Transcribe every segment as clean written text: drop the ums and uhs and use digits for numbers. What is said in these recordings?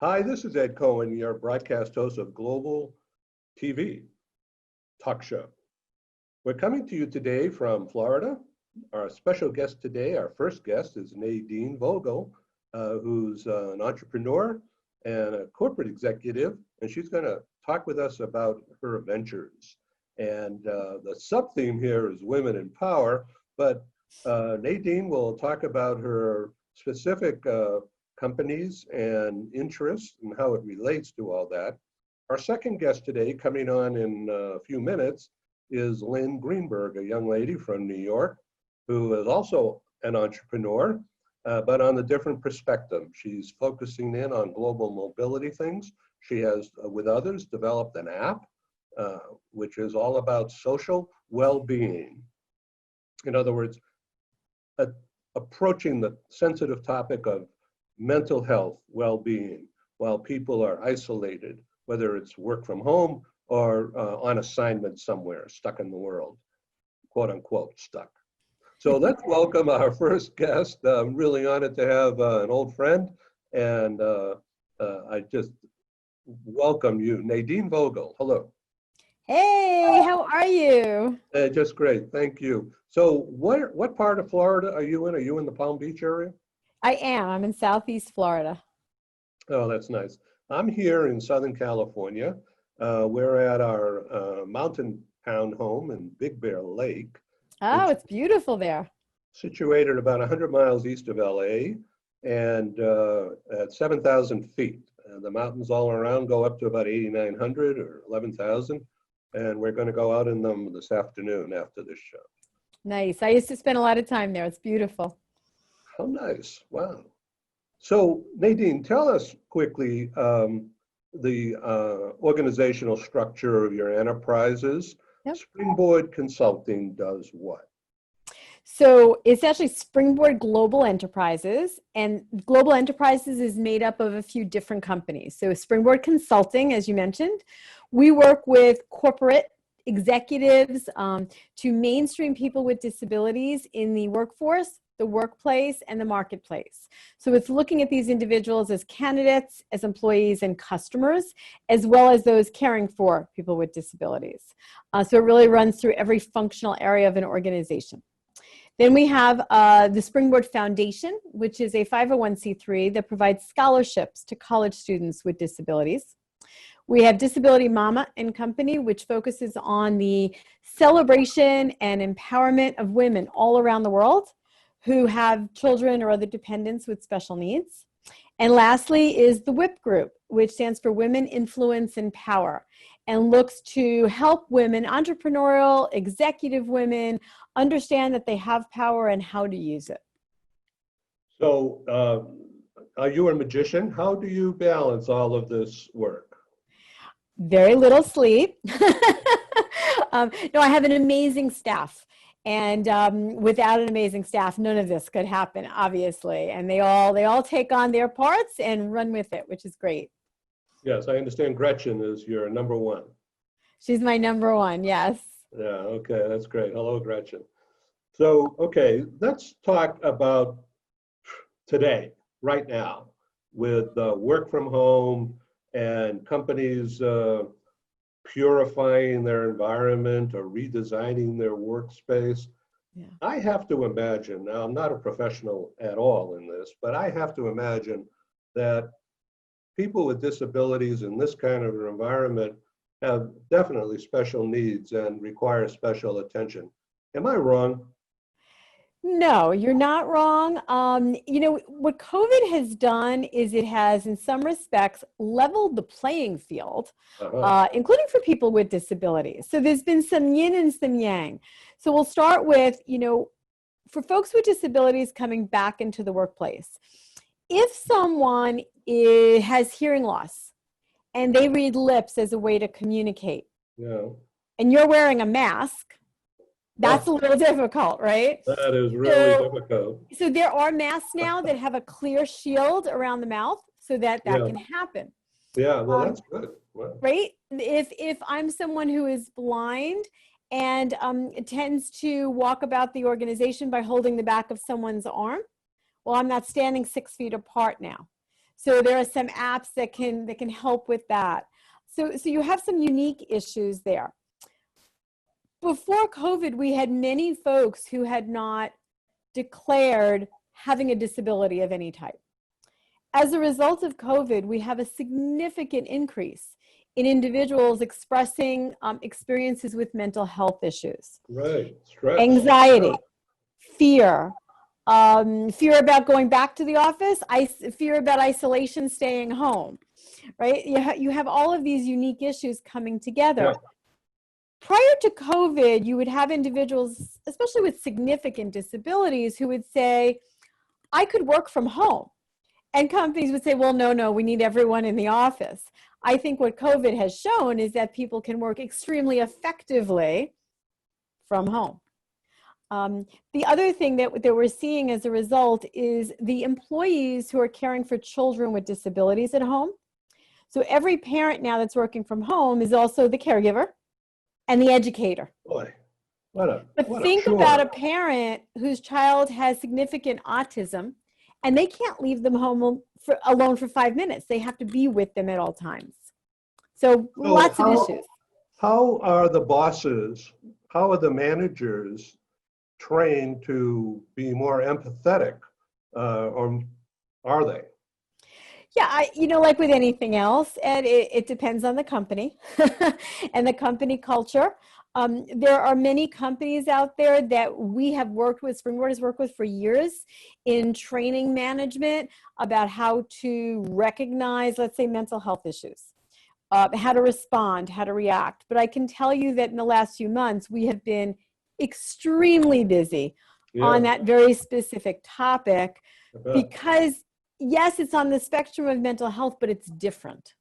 Hi, this is Ed Cohen, your broadcast host of Global TV Talk Show. We're coming to you today from Florida. Our special guest today, our first guest, is Nadine Vogel, who's an entrepreneur and a corporate executive, and she's going to talk with us about her ventures. And the sub-theme here is women in power, but Nadine will talk about her specific companies and interests and how it relates to all that. Our second guest today, coming on in a few minutes, is Lynne Greenberg, a young lady from New York, who is also an entrepreneur, but on a different perspective. She's focusing in on global mobility things. She has, with others, developed an app, which is all about social well-being. In other words, approaching the sensitive topic of mental health, well-being, while people are isolated, whether it's work from home or on assignment somewhere, stuck in the world, quote unquote, stuck. So let's welcome our first guest. I'm really honored to have an old friend, and I just welcome you, Nadine Vogel. Hello. Hey, how are you? Just great, thank you. So what part of Florida are you in? Are you in the Palm Beach area? I am. I'm in Southeast Florida. Oh, that's nice. I'm here in Southern California. We're at our mountain town home in Big Bear Lake. Oh, it's beautiful there. Situated about 100 miles east of LA and at 7,000 feet. The mountains all around go up to about 8,900 or 11,000. And we're going to go out in them this afternoon after this show. Nice. I used to spend a lot of time there. It's beautiful. How nice. Wow. So Nadine, tell us quickly the organizational structure of your enterprises. Yep. Springboard Consulting does what? So it's actually Springboard Global Enterprises, and Global Enterprises is made up of a few different companies. So Springboard Consulting, as you mentioned, we work with corporate executives to mainstream people with disabilities in the workforce, the workplace, and the marketplace. So it's looking at these individuals as candidates, as employees and customers, as well as those caring for people with disabilities. So it really runs through every functional area of an organization. Then we have the Springboard Foundation, which is a 501c3 that provides scholarships to college students with disabilities. We have Disability Mama and Company, which focuses on the celebration and empowerment of women all around the world who have children or other dependents with special needs. And lastly is the WIP group, which stands for Women, Influence, and Power, and looks to help women, entrepreneurial, executive women, understand that they have power and how to use it. So are you a magician? How do you balance all of this work? Very little sleep. No, I have an amazing staff. And without an amazing staff, none of this could happen, obviously. And they all take on their parts and run with it, which is great. Yes, I understand Gretchen is your number one. She's my number one, yes. Yeah, okay, that's great. Hello, Gretchen. So, okay, let's talk about today, right now, with work from home and companies purifying their environment or redesigning their workspace. Yeah. I have to imagine, now I'm not a professional at all in this, but I have to imagine that people with disabilities in this kind of an environment have definitely special needs and require special attention. Am I wrong? No, you're not wrong. You know, what COVID has done is it has, in some respects, leveled the playing field, including for people with disabilities. So there's been some yin and some yang. So we'll start with, you know, for folks with disabilities coming back into the workplace, if someone has hearing loss and they read lips as a way to communicate, Yeah. and you're wearing a mask, that's a little difficult, right? That is really difficult. So there are masks now that have a clear shield around the mouth so that can happen. Yeah, well, that's good. Wow. Right? If I'm someone who is blind and tends to walk about the organization by holding the back of someone's arm, well, I'm not standing 6 feet apart now. So there are some apps that can help with that. So you have some unique issues there. Before COVID, we had many folks who had not declared having a disability of any type. As a result of COVID, we have a significant increase in individuals expressing experiences with mental health issues. Right, stress. Anxiety, Yeah. fear, fear about going back to the office, fear about isolation, staying home, right? You have all of these unique issues coming together. Yeah. Prior to COVID, you would have individuals, especially with significant disabilities, who would say, I could work from home. And companies would say, well, no, we need everyone in the office. I think what COVID has shown is that people can work extremely effectively from home. The other thing that we're seeing as a result is the employees who are caring for children with disabilities at home. So every parent now that's working from home is also the caregiver and the educator. Boy, But think about a parent whose child has significant autism and they can't leave them home alone for 5 minutes. They have to be with them at all times. So lots of issues. How are the bosses, how are the managers trained to be more empathetic, or are they? Yeah, like with anything else, and it depends on the company and the company culture. There are many companies out there that we have worked with, Springboard has worked with for years in training management about how to recognize, let's say, mental health issues, how to respond, how to react. But I can tell you that in the last few months, we have been extremely busy on that very specific topic because yes, it's on the spectrum of mental health, but it's different.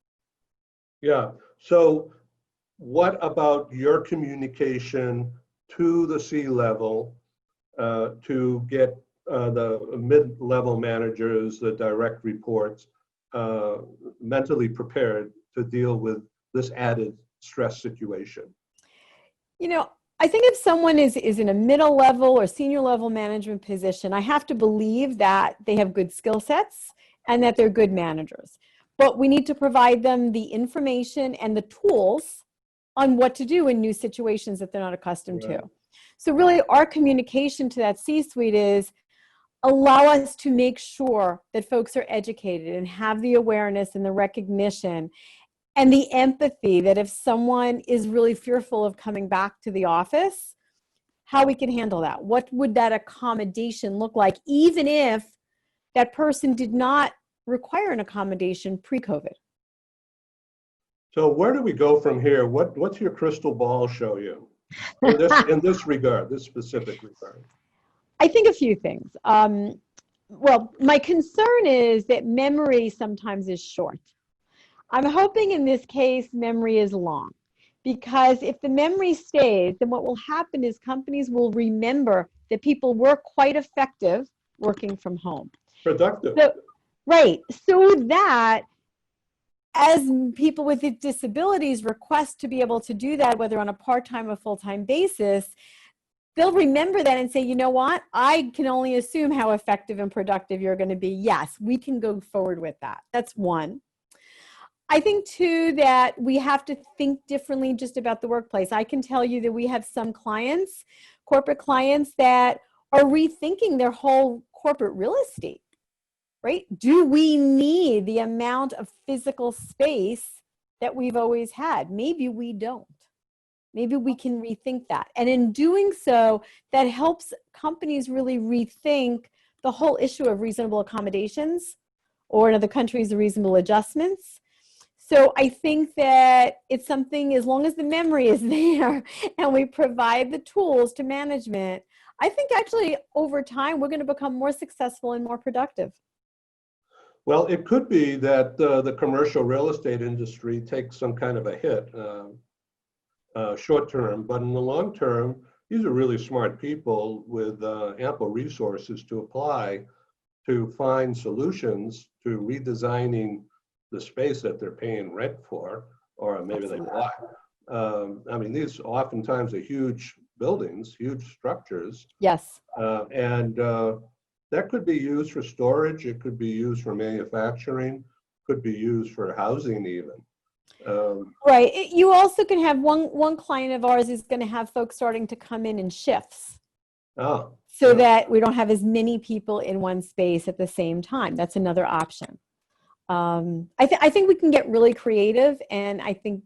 Yeah. So what about your communication to the C-level to get the mid-level managers, the direct reports, mentally prepared to deal with this added stress situation? I think if someone is in a middle level or senior level management position, I have to believe that they have good skill sets and that they're good managers. But we need to provide them the information and the tools on what to do in new situations that they're not accustomed to. So really our communication to that C-suite is allow us to make sure that folks are educated and have the awareness and the recognition and the empathy that if someone is really fearful of coming back to the office, how we can handle that. What would that accommodation look like, even if that person did not require an accommodation pre-COVID? So where do we go from here? What's your crystal ball show you in this regard, this specific regard? I think a few things. Well, my concern is that memory sometimes is short. I'm hoping in this case, memory is long, because if the memory stays, then what will happen is companies will remember that people were quite effective working from home. Productive. Right. So that as people with disabilities request to be able to do that, whether on a part-time or full-time basis, they'll remember that and say, you know what, I can only assume how effective and productive you're going to be. Yes, we can go forward with that. That's one. I think too that we have to think differently just about the workplace. I can tell you that we have some clients, corporate clients, that are rethinking their whole corporate real estate, right? Do we need the amount of physical space that we've always had? Maybe we don't. Maybe we can rethink that. And in doing so, that helps companies really rethink the whole issue of reasonable accommodations, or in other countries, the reasonable adjustments. So I think that it's something, as long as the memory is there and we provide the tools to management, I think actually over time, we're going to become more successful and more productive. Well, it could be that the commercial real estate industry takes some kind of a hit short term, but in the long term, these are really smart people with ample resources to apply to find solutions to redesigning the space that they're paying rent for, or maybe they bought. I mean, these oftentimes are huge buildings, huge structures. Yes. And that could be used for storage. It could be used for manufacturing, could be used for housing even. Right. You also can have one client of ours is going to have folks starting to come in shifts. Oh, So yeah. that we don't have as many people in one space at the same time. That's another option. I think we can get really creative, and I think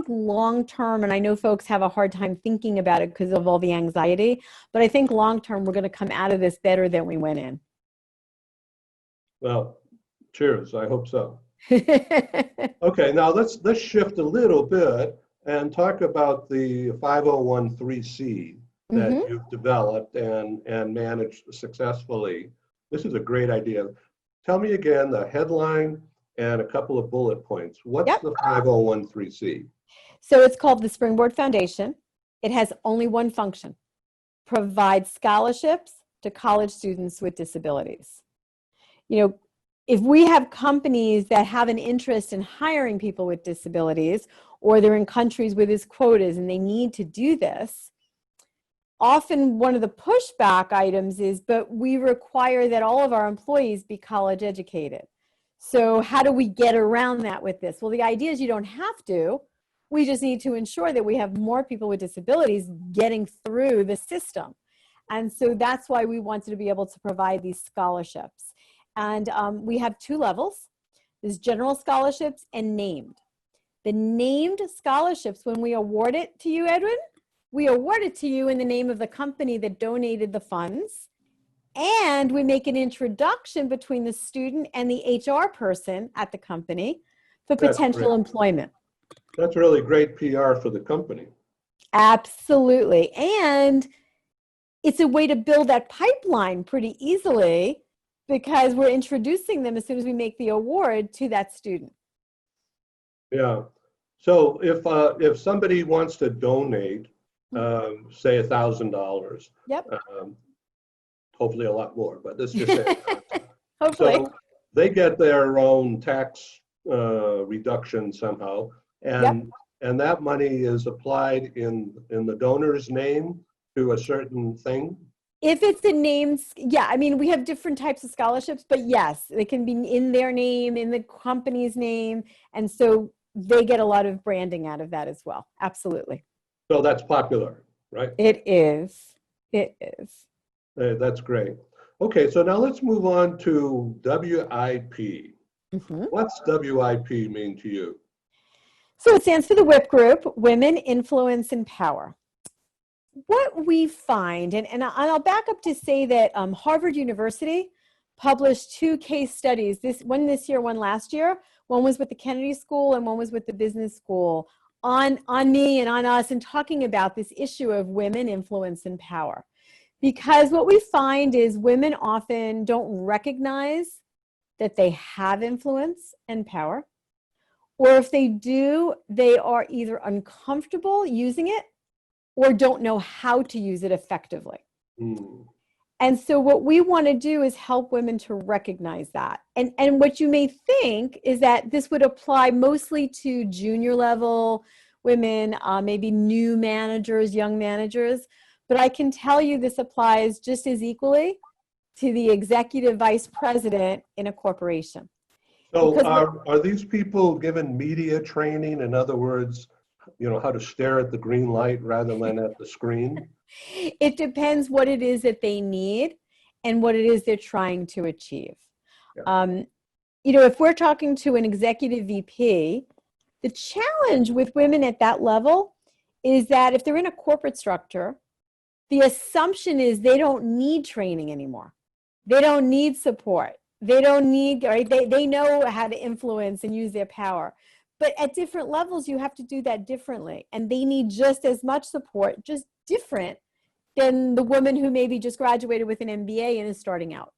long term, and I know folks have a hard time thinking about it because of all the anxiety, but I think long term we're going to come out of this better than we went in. Well, cheers. I hope so. Okay, now let's shift a little bit and talk about the 501(c) that you've developed and managed successfully. This is a great idea. Tell me again the headline and a couple of bullet points. What's the 501(c)? So it's called the Springboard Foundation. It has only one function: provide scholarships to college students with disabilities. You know, if we have companies that have an interest in hiring people with disabilities, or they're in countries with these quotas and they need to do this, often one of the pushback items is, but we require that all of our employees be college educated. So how do we get around that with this? Well, the idea is you don't have to. We just need to ensure that we have more people with disabilities getting through the system. And so that's why we wanted to be able to provide these scholarships. And we have two levels. There's general scholarships and named. The named scholarships, when we award it to you, Edwin, we award it to you in the name of the company that donated the funds. And we make an introduction between the student and the HR person at the company for potential employment. That's really great PR for the company. Absolutely. And it's a way to build that pipeline pretty easily, because we're introducing them as soon as we make the award to that student. Yeah. So if somebody wants to donate, say $1,000, hopefully a lot more, but let's just say hopefully. So they get their own tax reduction somehow, and that money is applied in the donor's name to a certain thing. If it's a name, I mean, we have different types of scholarships, but yes, they can be in their name, in the company's name. And so they get a lot of branding out of that as well. Absolutely. So that's popular, right? It is. It is. That's great. Okay, so now let's move on to WIP. What's WIP mean to you? So it stands for the WIP group, Women, Influence, and Power. What we find, and I'll back up to say that Harvard University published two case studies, one this year, one last year. One was with the Kennedy School and one was with the business school, on me and on us, and talking about this issue of women, influence, and power. Because what we find is women often don't recognize that they have influence and power, or if they do, they are either uncomfortable using it or don't know how to use it effectively. And so what we want to do is help women to recognize that. And what you may think is that this would apply mostly to junior level women, maybe new managers, young managers, but I can tell you this applies just as equally to the executive vice president in a corporation. So are these people given media training? In other words, you know, how to stare at the green light rather than at the screen? It depends what it is that they need and what it is they're trying to achieve. You know, if we're talking to an executive VP, the challenge with women at that level is that if they're in a corporate structure, the assumption is they don't need training anymore. They don't need support. They don't need, right? They know how to influence and use their power. But at different levels, you have to do that differently. And they need just as much support, just different than the woman who maybe just graduated with an MBA and is starting out.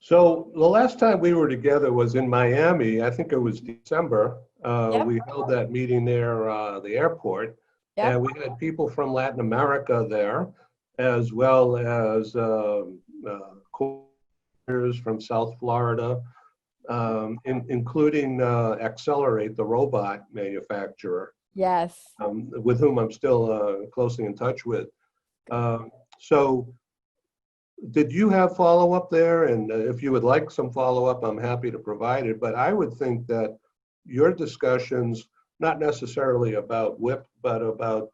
So the last time we were together was in Miami. I think it was December. We held that meeting there, the airport. And we had people from Latin America there, as well as co-workers from South Florida, including Accelerate, the robot manufacturer. Yes. With whom I'm still closely in touch with. So did you have follow-up there? And if you would like some follow-up, I'm happy to provide it. But I would think that your discussions, not necessarily about WIP, but about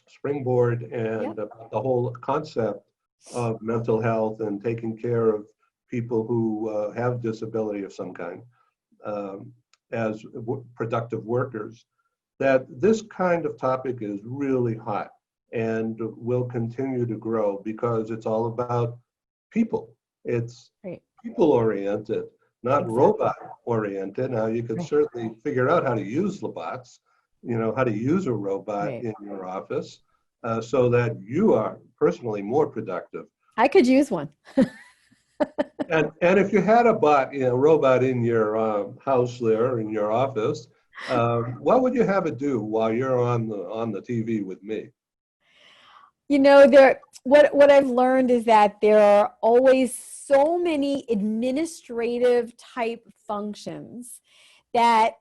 Springboard and about the whole concept of mental health and taking care of people who have disability of some kind as productive workers, that this kind of topic is really hot and will continue to grow because it's all about people. It's people-oriented, not robot-oriented. Now, you could certainly figure out how to use the bots, you know, how to use a robot in your office so that you are personally more productive. I could use one. And if you had a bot, you know, robot in your house there, in your office, what would you have it do while you're on the TV with me? You know, what I've learned is that there are always so many administrative type functions that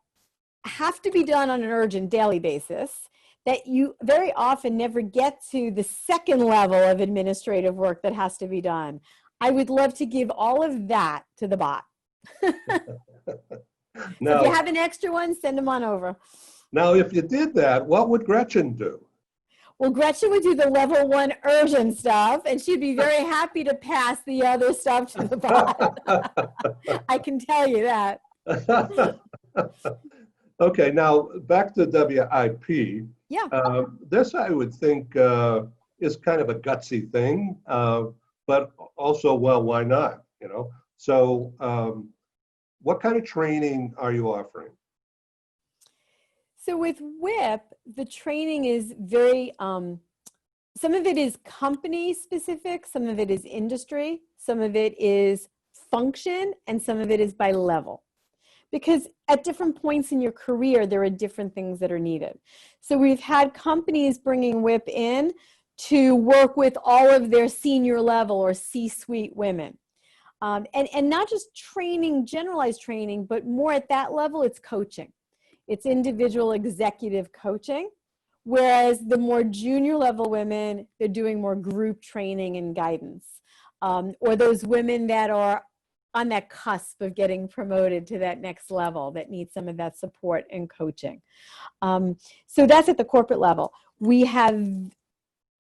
have to be done on an urgent daily basis that you very often never get to the second level of administrative work that has to be done. I would love to give all of that to the bot. Now, so if you have an extra one, send them on over. Now, if you did that, what would Gretchen do? Well, Gretchen would do the level 1 urgent stuff, and she'd be very happy to pass the other stuff to the bot. I can tell you that. Okay, now back to WIP. Yeah. This, I would think, is kind of a gutsy thing, but also, well, why not? You know. So, what kind of training are you offering? So with WIP, the training is very, some of it is company specific, some of it is industry, some of it is function, and some of it is by level. Because at different points in your career, there are different things that are needed. So we've had companies bringing WIP in to work with all of their senior level or C-suite women. And not just training, generalized training, but more at that level, it's coaching. It's individual executive coaching, whereas the more junior level women, they're doing more group training and guidance. Or those women that are on that cusp of getting promoted to that next level that need some of that support and coaching. So that's at the corporate level. We have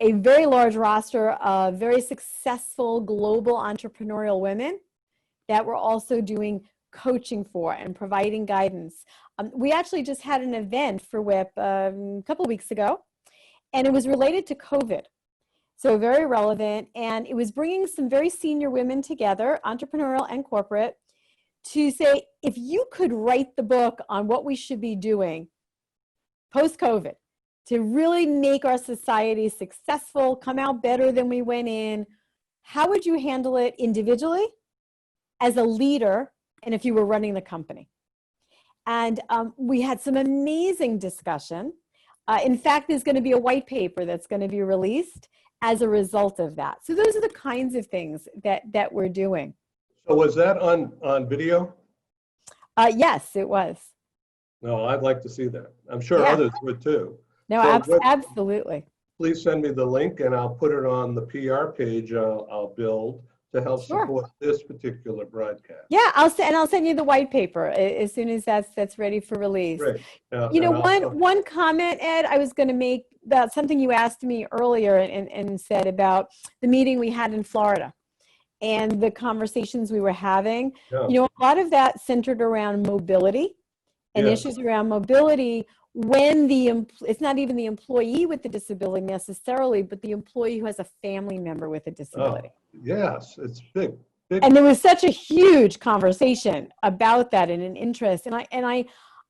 a very large roster of very successful global entrepreneurial women that we're also doing coaching for and providing guidance. We actually just had an event for WIP a couple of weeks ago, and it was related to COVID. So very relevant, and it was bringing some very senior women together, entrepreneurial and corporate, to say, if you could write the book on what we should be doing post-COVID to really make our society successful, come out better than we went in, how would you handle it individually, as a leader, and if you were running the company? And we had some amazing discussion. In fact, there's going to be a white paper that's going to be released as a result of that. So those are the kinds of things that we're doing. So was that on video? Yes, it was. No, I'd like to see that. I'm sure others would too. No, So absolutely. Please send me the link and I'll put it on the PR page I'll build to help support this particular broadcast. Yeah, I'll send you the white paper as soon as that's ready for release. Great. You know, one comment, Ed, I was going to make about something you asked me earlier and said about the meeting we had in Florida and the conversations we were having. Yeah. You know, a lot of that centered around mobility and issues around mobility when it's not even the employee with the disability necessarily, but the employee who has a family member with a disability. Oh, yes, it's big. And there was such a huge conversation about that and an interest. And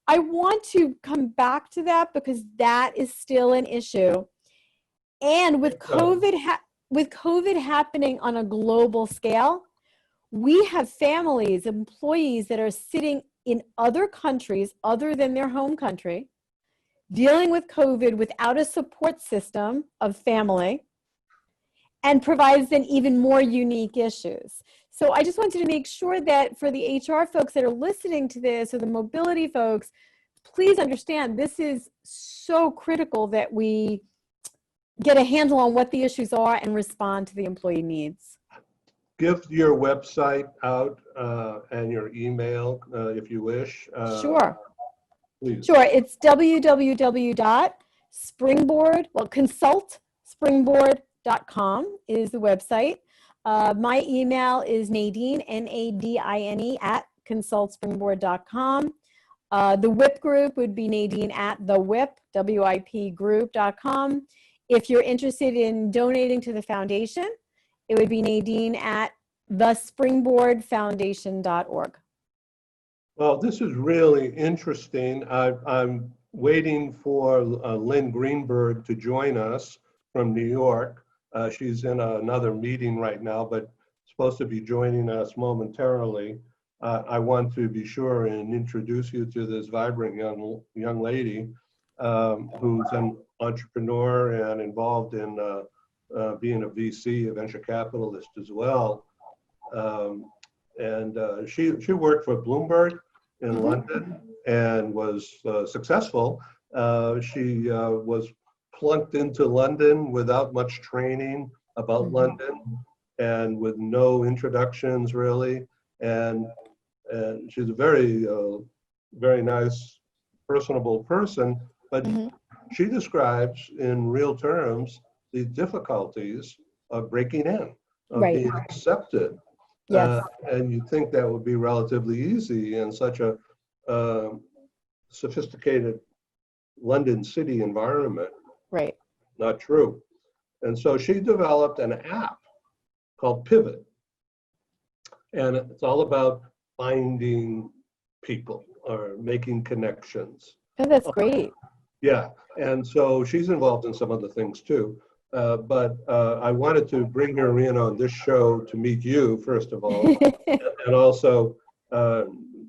I want to come back to that because that is still an issue. And with COVID happening on a global scale, we have families, employees that are sitting in other countries other than their home country, dealing with COVID without a support system of family, and provides then even more unique issues. So I just wanted to make sure that for the HR folks that are listening to this or the mobility folks, please understand this is so critical that we get a handle on what the issues are and respond to the employee needs. give your website out and your email if you wish. Sure. Please. Sure. It's www.springboard, well, consultspringboard.com is the website. My email is Nadine, Nadine, at consultspringboard.com. The WIP group would be Nadine at the WIP, WIP group.com. If you're interested in donating to the foundation, it would be Nadine at thespringboardfoundation.org. Well, this is really interesting. I'm waiting for Lynne Greenberg to join us from New York. She's in another meeting right now, but supposed to be joining us momentarily. I want to be sure and introduce you to this vibrant young lady who's an entrepreneur and involved in being a VC, a venture capitalist as well. She worked for Bloomberg in London and was successful. She was plunked into London without much training about London and with no introductions really. And she's a very, very nice, personable person, but she describes in real terms the difficulties of breaking in, of being accepted. Yes. And you'd think that would be relatively easy in such a sophisticated London city environment. Right. Not true. And so she developed an app called Pivt. And it's all about finding people or making connections. Oh, that's great. Yeah. And so she's involved in some other things too. But I wanted to bring her in on this show to meet you, first of all. And also,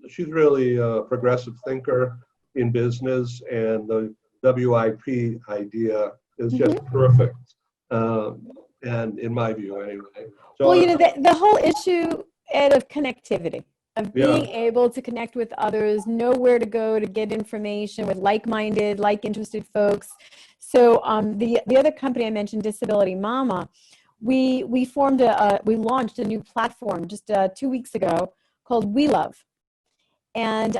she's really a progressive thinker in business, and the WIP idea is just perfect. And in my view, anyway. So, well, you know, the whole issue, Ed, of connectivity, of being able to connect with others, know where to go to get information with like-minded, like-interested folks. So the other company I mentioned, Disability Mama, we launched a new platform just 2 weeks ago called We Love. And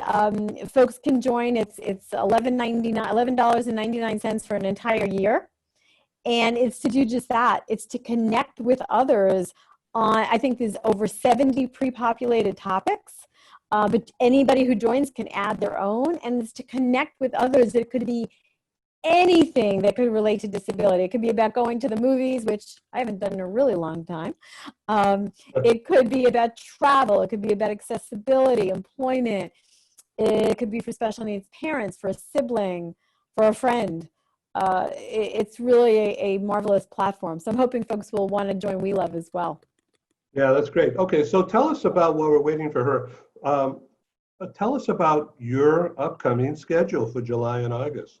folks can join. It's $11.99 for an entire year. And it's to do just that. It's to connect with others on, I think there's over 70 pre-populated topics. But anybody who joins can add their own. And it's to connect with others. It could be anything that could relate to disability. It could be about going to the movies, which I haven't done in a really long time. It could be about travel. It could be about accessibility, employment. It could be for special needs parents, for a sibling, for a friend. It's really a marvelous platform. So I'm hoping folks will want to join We Love as well. Yeah, that's great. Okay, so tell us about, while we're waiting for her, tell us about your upcoming schedule for July and August.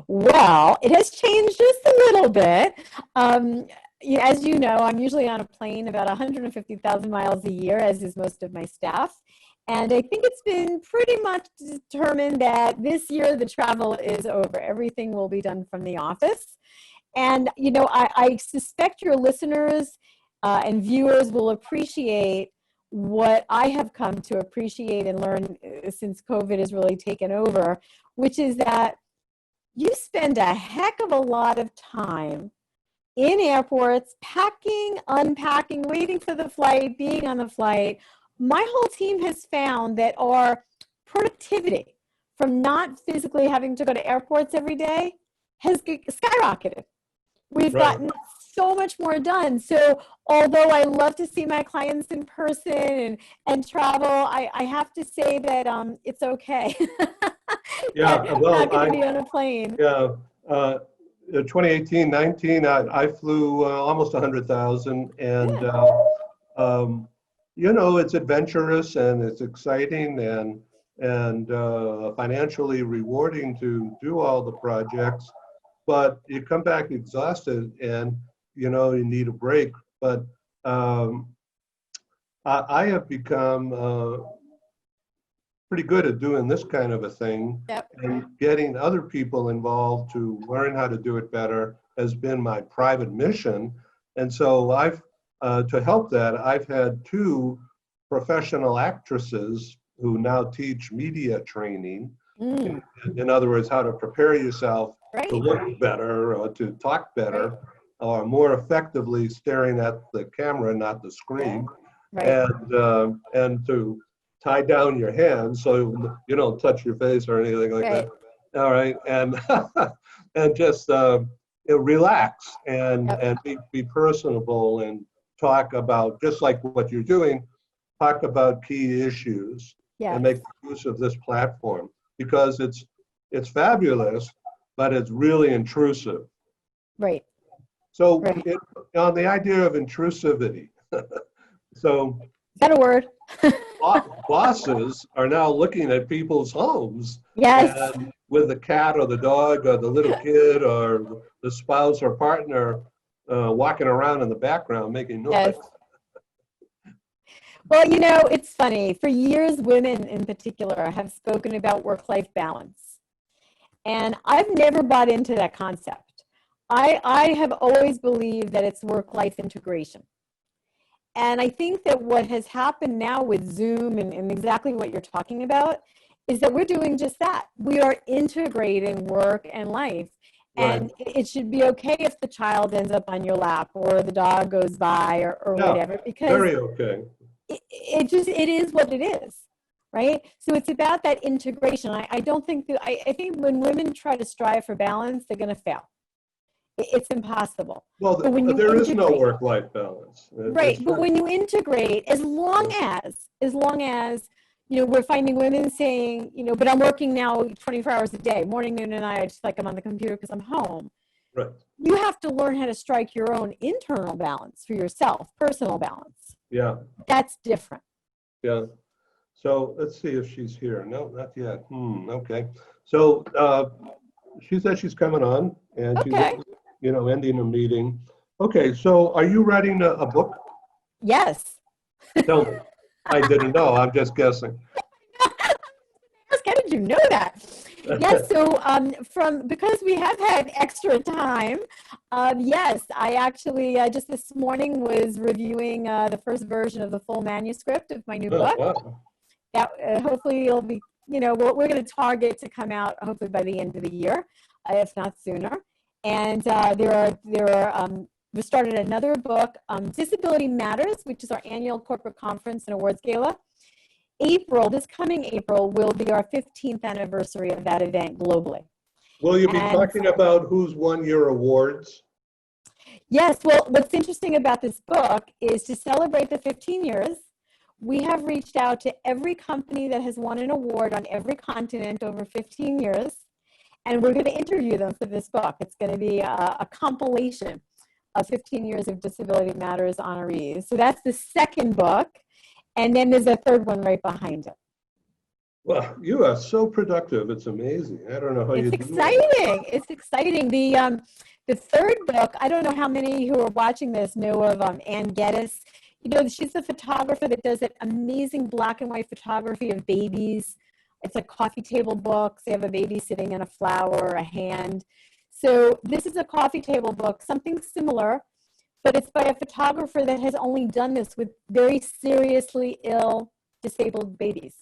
Well, it has changed just a little bit. As you know, I'm usually on a plane about 150,000 miles a year, as is most of my staff. And I think it's been pretty much determined that this year the travel is over. Everything will be done from the office. And, you know, I suspect your listeners and viewers will appreciate what I have come to appreciate and learn since COVID has really taken over, which is that you spend a heck of a lot of time in airports, packing, unpacking, waiting for the flight, being on the flight. My whole team has found that our productivity from not physically having to go to airports every day has skyrocketed. We've gotten so much more done. So although I love to see my clients in person and travel, I have to say that it's okay. Yeah, well, not going to be on a plane. Yeah, 2018-19, I flew almost 100,000, and you know, it's adventurous and it's exciting and financially rewarding to do all the projects, but you come back exhausted and you know you need a break. But I have become pretty good at doing this kind of a thing. Yep. And getting other people involved to learn how to do it better has been my private mission. And so I've to help that, I've had two professional actresses who now teach media training. In other words, how to prepare yourself to look better or to talk better or more effectively staring at the camera, not the screen. And to tie down your hands so you don't touch your face or anything like that. All right, and and just relax and be personable and talk about, just like what you're doing, talk about key issues and make use of this platform, because it's fabulous, but it's really intrusive. Right. So on the idea of intrusivity, so is that a word? Bosses are now looking at people's homes. Yes. And with the cat or the dog or the little kid or the spouse or partner walking around in the background making noise. Yes. Well, you know, it's funny. For years, women in particular have spoken about work-life balance. And I've never bought into that concept. I have always believed that it's work-life integration. And I think that what has happened now with Zoom and exactly what you're talking about is that we're doing just that. We are integrating work and life. And it should be okay if the child ends up on your lap or the dog goes by or whatever, because very okay. It is what it is, right? So it's about that integration. I don't think that, I think when women try to strive for balance, they're going to fail. It's impossible. Well, there is no work-life balance. Right, but when you integrate, as long as, you know, we're finding women saying, you know, but I'm working now 24 hours a day, morning, noon, and night, just like I'm on the computer because I'm home. Right. You have to learn how to strike your own internal balance for yourself, personal balance. Yeah. That's different. Yeah. So let's see if she's here. No, not yet. Okay. So she said she's coming on, and she's, you know, ending a meeting. Okay. So are you writing a book? Yes. Tell me. I didn't know. I'm just guessing. How did you know that? Yes, so because we have had extra time, yes, I actually just this morning was reviewing the first version of the full manuscript of my new book. Wow. That hopefully it'll be, you know, we're going to target to come out hopefully by the end of the year, if not sooner. And we started another book, Disability Matters, which is our annual corporate conference and awards gala. This coming April, will be our 15th anniversary of that event globally. Will you be talking about who's won your awards? Yes, well, what's interesting about this book is to celebrate the 15 years, we have reached out to every company that has won an award on every continent over 15 years, and we're going to interview them for this book. It's going to be a compilation of 15 years of Disability Matters honorees. So that's the second book. And then there's a third one right behind it. Well, you are so productive. It's amazing. I don't know how you do it. It's exciting. It's exciting. The third book, I don't know how many who are watching this know of Ann Geddes. You know, she's a photographer that does that amazing black and white photography of babies. It's like coffee table books. They have a baby sitting in a flower, a hand. So this is a coffee table book, something similar, but it's by a photographer that has only done this with very seriously ill, disabled babies.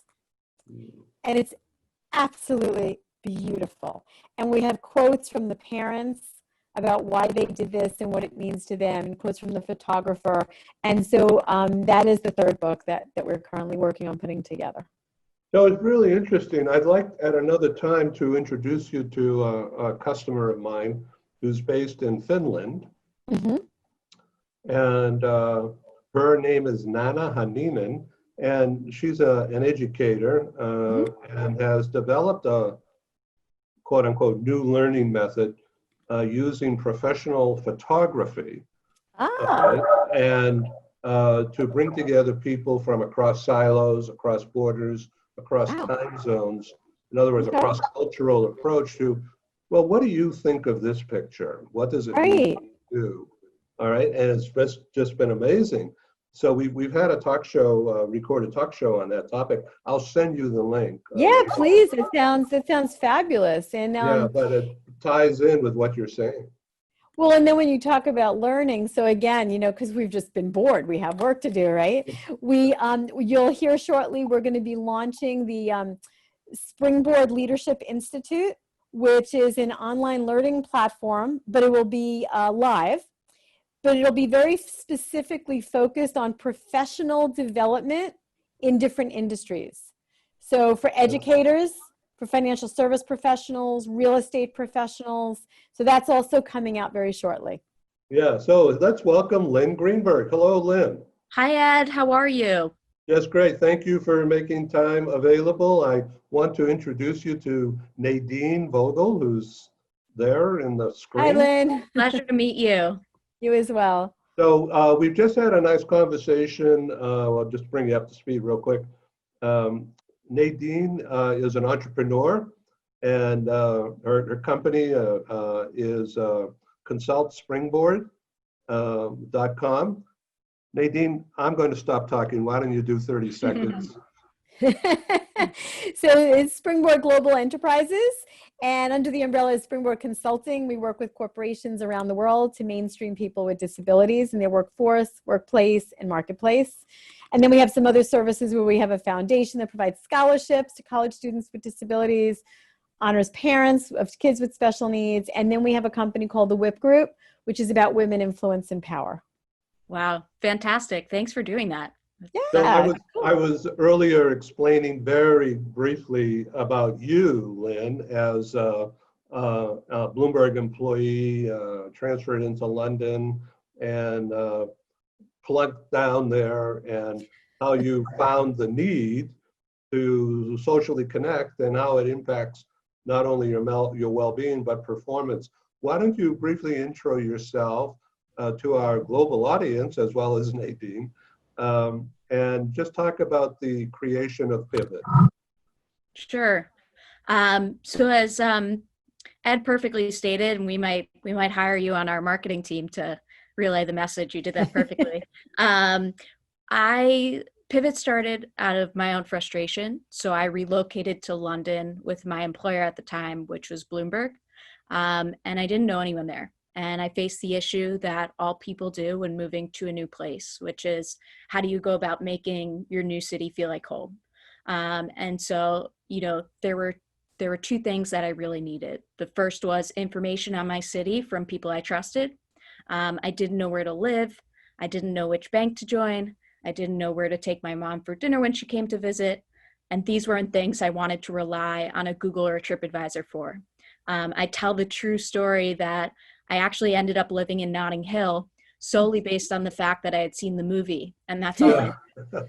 And it's absolutely beautiful. And we have quotes from the parents about why they did this and what it means to them, and quotes from the photographer. And so that is the third book that we're currently working on putting together. So it's really interesting. I'd like at another time to introduce you to a customer of mine who's based in Finland. Mm-hmm. And her name is Nana Haninen, and she's an educator and has developed a quote-unquote new learning method using professional photography and to bring together people from across silos, across borders, across time zones. In other words, a cross-cultural approach to, well, what do you think of this picture? What does it mean to you? All right, and it's just been amazing. So we've had a talk show, recorded talk show on that topic. I'll send you the link. Yeah, please. It sounds fabulous. And yeah, but it ties in with what you're saying. Well, and then when you talk about learning, so again, because we've just been bored, we have work to do, right? You'll hear shortly, we're going to be launching the Springboard Leadership Institute, which is an online learning platform, but it will be live. But it'll be very specifically focused on professional development in different industries. So for educators, for financial service professionals, real estate professionals. So that's also coming out very shortly. Yeah, so let's welcome Lynne Greenberg. Hello, Lynn. Hi, Ed. How are you? Yes, great. Thank you for making time available. I want to introduce you to Nadine Vogel, who's there in the screen. Hi, Lynn. Pleasure to meet you. You as well. So we've just had a nice conversation. I'll just bring you up to speed real quick. Nadine is an entrepreneur, and her company is consultspringboard.com. Nadine, I'm going to stop talking. Why don't you do 30 seconds? So it's Springboard Global Enterprises, and under the umbrella of Springboard Consulting, we work with corporations around the world to mainstream people with disabilities in their workforce, workplace, and marketplace. And then we have some other services where we have a foundation that provides scholarships to college students with disabilities, honors parents of kids with special needs, and then we have a company called the WIP Group, which is about women, influence, and power. Wow, fantastic. Thanks for doing that. Yeah. So I was earlier explaining very briefly about you, Lynn, as a Bloomberg employee, transferred into London and plugged down there, and how you found the need to socially connect and how it impacts not only your well-being, but performance. Why don't you briefly intro yourself to our global audience, as well as Nadine, and just talk about the creation of Pivt. Sure. So as Ed perfectly stated, and we might hire you on our marketing team to relay the message. You did that perfectly. Pivt started out of my own frustration. So I relocated to London with my employer at the time, which was Bloomberg. And I didn't know anyone there. And I faced the issue that all people do when moving to a new place, which is how do you go about making your new city feel like home? And so, there were two things that I really needed. The first was information on my city from people I trusted. I didn't know where to live. I didn't know which bank to join. I didn't know where to take my mom for dinner when she came to visit. And these weren't things I wanted to rely on a Google or a TripAdvisor for. I tell the true story that I actually ended up living in Notting Hill solely based on the fact that I had seen the movie. And that's all.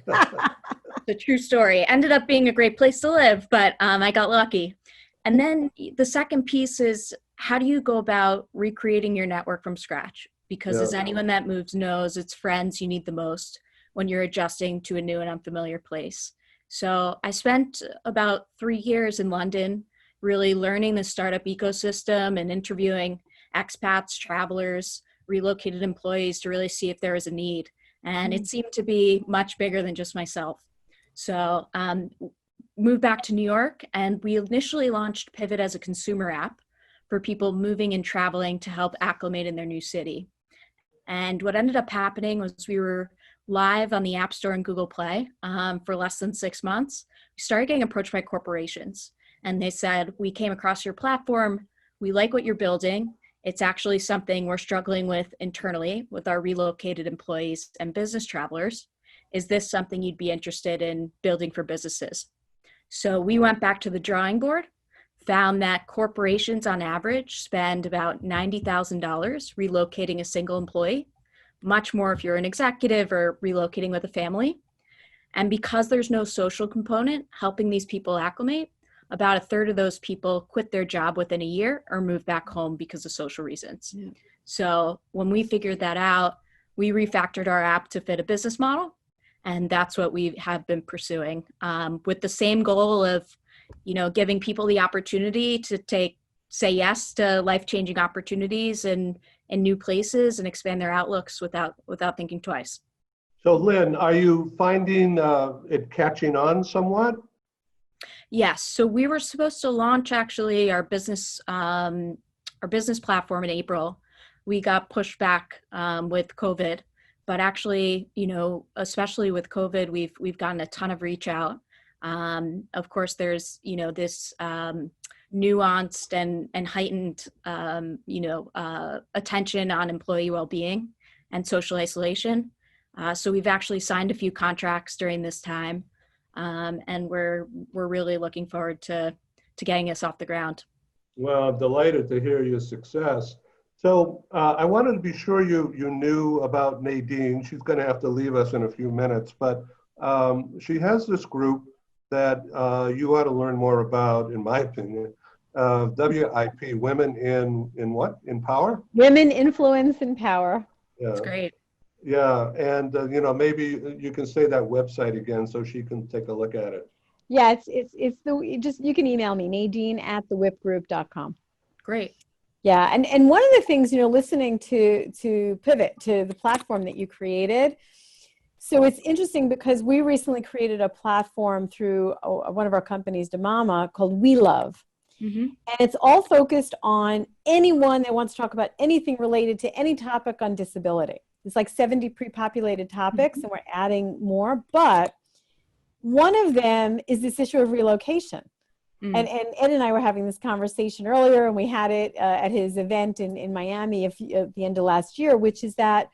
The true story. Ended up being a great place to live, but I got lucky. And then the second piece is, how do you go about recreating your network from scratch? Because as anyone that moves knows, it's friends you need the most when you're adjusting to a new and unfamiliar place. So I spent about 3 years in London, really learning the startup ecosystem and interviewing expats, travelers, relocated employees to really see if there was a need. And it seemed to be much bigger than just myself. So moved back to New York, and we initially launched Pivt as a consumer app for people moving and traveling to help acclimate in their new city. And what ended up happening was we were live on the App Store and Google Play for less than 6 months. We started getting approached by corporations, and they said, we came across your platform. We like what you're building. It's actually something we're struggling with internally with our relocated employees and business travelers. Is this something you'd be interested in building for businesses? So we went back to the drawing board, found that corporations on average spend about $90,000 relocating a single employee, much more if you're an executive or relocating with a family. And because there's no social component helping these people acclimate, about a third of those people quit their job within a year or move back home because of social reasons. Yeah. So when we figured that out, we refactored our app to fit a business model. And that's what we have been pursuing with the same goal of, giving people the opportunity to say yes to life-changing opportunities and in new places and expand their outlooks without thinking twice. So Lynn, are you finding it catching on somewhat? Yes. So we were supposed to launch actually our business platform in April. we got pushed back with COVID, but actually, especially with COVID, we've gotten a ton of reach out. Of course, there's, this nuanced and heightened, attention on employee well-being and social isolation. So we've actually signed a few contracts during this time, and we're really looking forward to getting us off the ground. Well, I'm delighted to hear your success. So I wanted to be sure you knew about Nadine. She's going to have to leave us in a few minutes, but she has this group that you ought to learn more about, in my opinion. WIP, Women in what? In Power? Women, Influence, and Power. Yeah. That's great. Yeah, and maybe you can say that website again so she can take a look at it. Yeah, you can email me, Nadine@thewipgroup.com. Great. Yeah, and one of the things, listening to Pivt, to the platform that you created. So it's interesting because we recently created a platform through one of our companies, DeMama, called We Love. Mm-hmm. And it's all focused on anyone that wants to talk about anything related to any topic on disability. It's like 70 pre-populated topics, and we're adding more. But one of them is this issue of relocation. And Ed and I were having this conversation earlier, and we had it at his event in Miami at the end of last year, which is that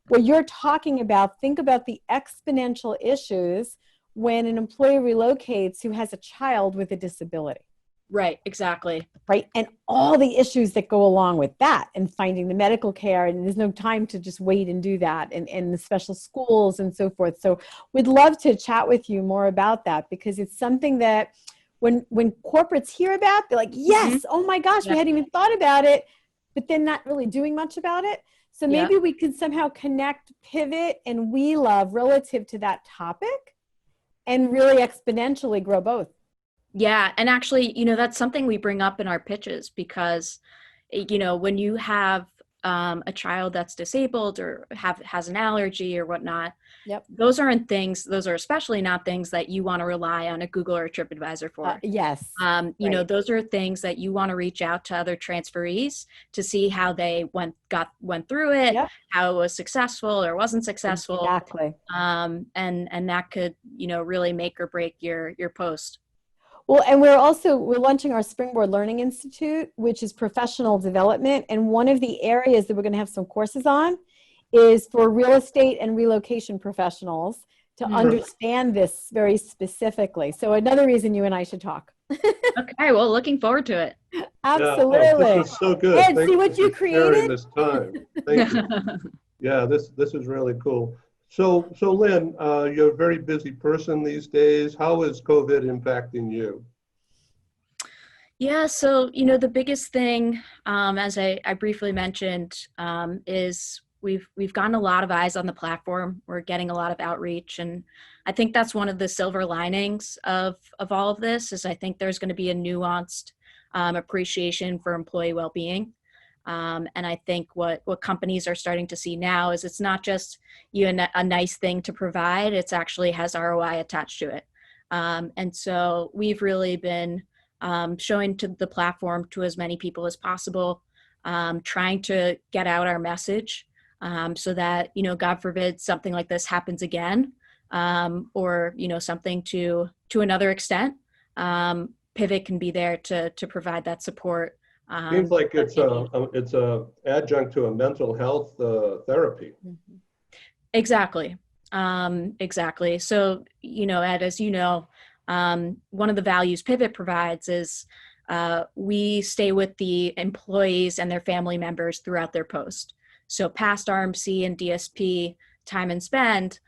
what you're talking about, think about the exponential issues when an employee relocates who has a child with a disability. Right, exactly. Right, and all the issues that go along with that, and finding the medical care, and there's no time to just wait and do that, and the special schools and so forth. So we'd love to chat with you more about that, because it's something that when corporates hear about, they're like, yes, oh my gosh, we hadn't even thought about it, but then not really doing much about it. So maybe we could somehow connect Pivt and We Love relative to that topic and really exponentially grow both. Yeah. And actually, that's something we bring up in our pitches, because, when you have a child that's disabled or has an allergy or whatnot, those are especially not things that you want to rely on a Google or a TripAdvisor for. Yes. Those are things that you want to reach out to other transferees to see how they went through it, how it was successful or wasn't successful. Exactly. And that could, really make or break your post. Well, and we're launching our Springboard Learning Institute, which is professional development. And one of the areas that we're going to have some courses on is for real estate and relocation professionals to understand this very specifically. So another reason you and I should talk. Okay, well, looking forward to it. Absolutely. Yeah, this is so good. Ed, see what you created? This time. Thank you. Yeah, this is really cool. So Lynn, you're a very busy person these days. How is COVID impacting you? Yeah, so, the biggest thing, as I briefly mentioned, is we've gotten a lot of eyes on the platform. We're getting a lot of outreach. And I think that's one of the silver linings of all of this, is I think there's going to be a nuanced appreciation for employee well-being. And I think what companies are starting to see now is it's not just a nice thing to provide, it's actually has ROI attached to it. And so we've really been showing to the platform to as many people as possible, trying to get out our message so that, God forbid something like this happens again, or, something to another extent, Pivt can be there to provide that support. Seems like it's a adjunct to a mental health therapy. Exactly. Exactly. So, Ed, as you know, one of the values Pivt provides is we stay with the employees and their family members throughout their post. So past RMC and DSP time and spend,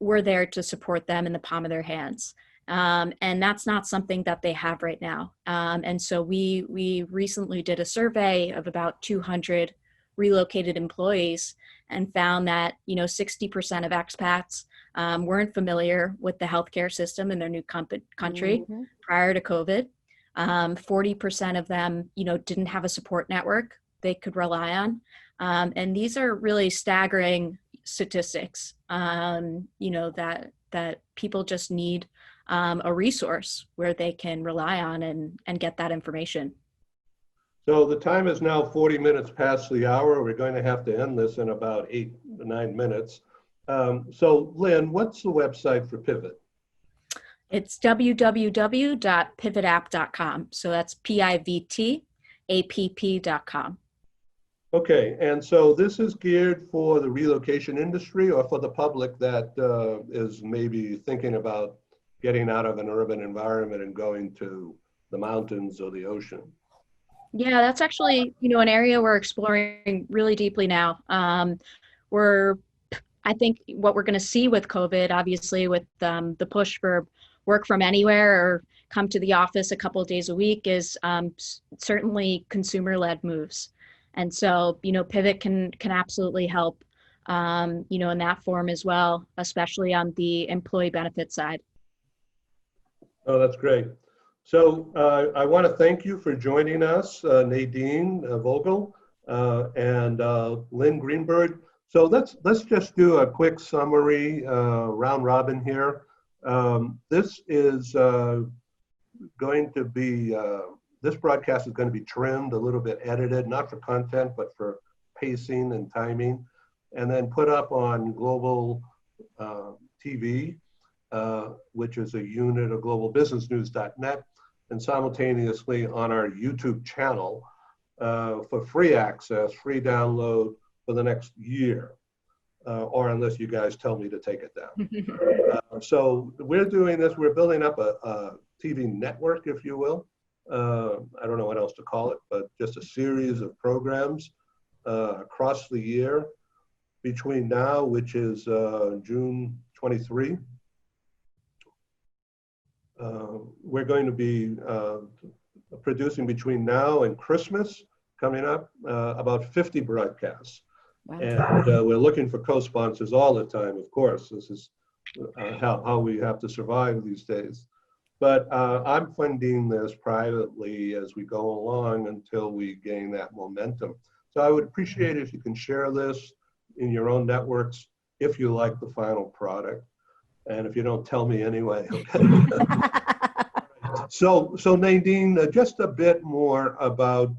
we're there to support them in the palm of their hands. And that's not something that they have right now. And so we recently did a survey of about 200 relocated employees and found that, 60% of expats weren't familiar with the healthcare system in their new country prior to COVID. 40% of them, didn't have a support network they could rely on. And these are really staggering statistics, that people just need a resource where they can rely on and get that information. So the time is now 40 minutes past the hour. We're going to have to end this in about 8 to 9 minutes. So Lynn, what's the website for Pivt? It's www.pivtapp.com. So that's PIVTAPP.com. Okay, and so this is geared for the relocation industry or for the public that is maybe thinking about getting out of an urban environment and going to the mountains or the ocean? Yeah, that's actually, an area we're exploring really deeply now. I think what we're going to see with COVID, obviously with the push for work from anywhere or come to the office a couple of days a week is certainly consumer-led moves. And so, Pivt can absolutely help, in that form as well, especially on the employee benefit side. Oh, that's great. So I want to thank you for joining us, Nadine Vogel and Lynne Greenberg. So let's just do a quick summary, round robin here. This is going to be, this broadcast is going to be trimmed, a little bit edited, not for content, but for pacing and timing, and then put up on Global TV, which is a unit of globalbusinessnews.net, and simultaneously on our YouTube channel for free access, free download for the next year, or unless you guys tell me to take it down. So we're doing this, we're building up a TV network, if you will. I don't know what else to call it, but just a series of programs across the year between now, which is June 23. We're going to be producing between now and Christmas, coming up, about 50 broadcasts. Wow. And we're looking for co-sponsors all the time, of course. This is how we have to survive these days. But I'm funding this privately as we go along until we gain that momentum. So I would appreciate it if you can share this in your own networks if you like the final product. And if you don't, tell me anyway. Okay. So Nadine, just a bit more about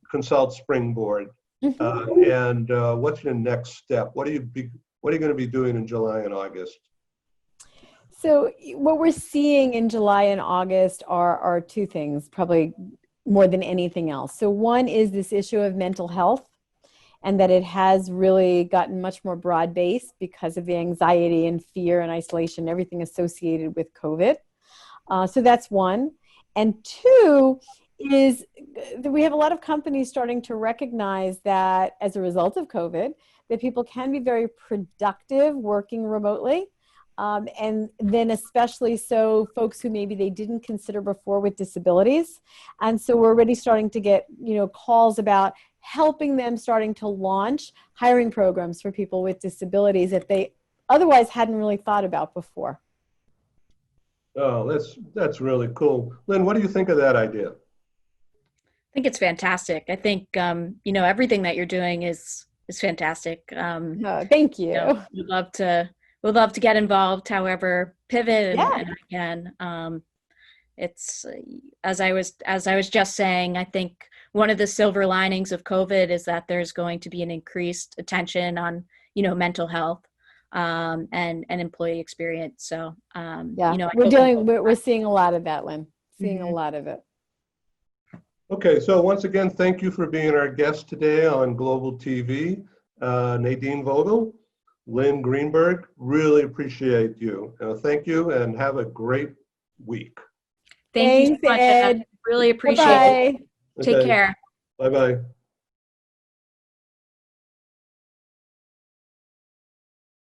Consult Springboard, and what's your next step? What are you going to be doing in July and August? So what we're seeing in July and August are two things, probably more than anything else. So one is this issue of mental health, and that it has really gotten much more broad-based because of the anxiety and fear and isolation, everything associated with COVID. So that's one. And two is that we have a lot of companies starting to recognize that as a result of COVID, that people can be very productive working remotely. And then especially so folks who maybe they didn't consider before with disabilities. And so we're already starting to get, calls about helping them starting to launch hiring programs for people with disabilities that they otherwise hadn't really thought about before. Oh, that's really cool. Lynn, what do you think of that idea? I think it's fantastic. I think, everything that you're doing is fantastic. Thank you. We'd love to get involved, however, Pivt and I can. It's as I was just saying, I think one of the silver linings of COVID is that there's going to be an increased attention on, mental health and employee experience. So we're seeing a lot of that, Lynn. Seeing a lot of it. Okay, so once again, thank you for being our guest today on Global TV, Nadine Vogel. Lynne Greenberg, really appreciate you. Thank you and have a great week. Thank you so much, Ed. Really appreciate it. Okay. Take care. Bye-bye.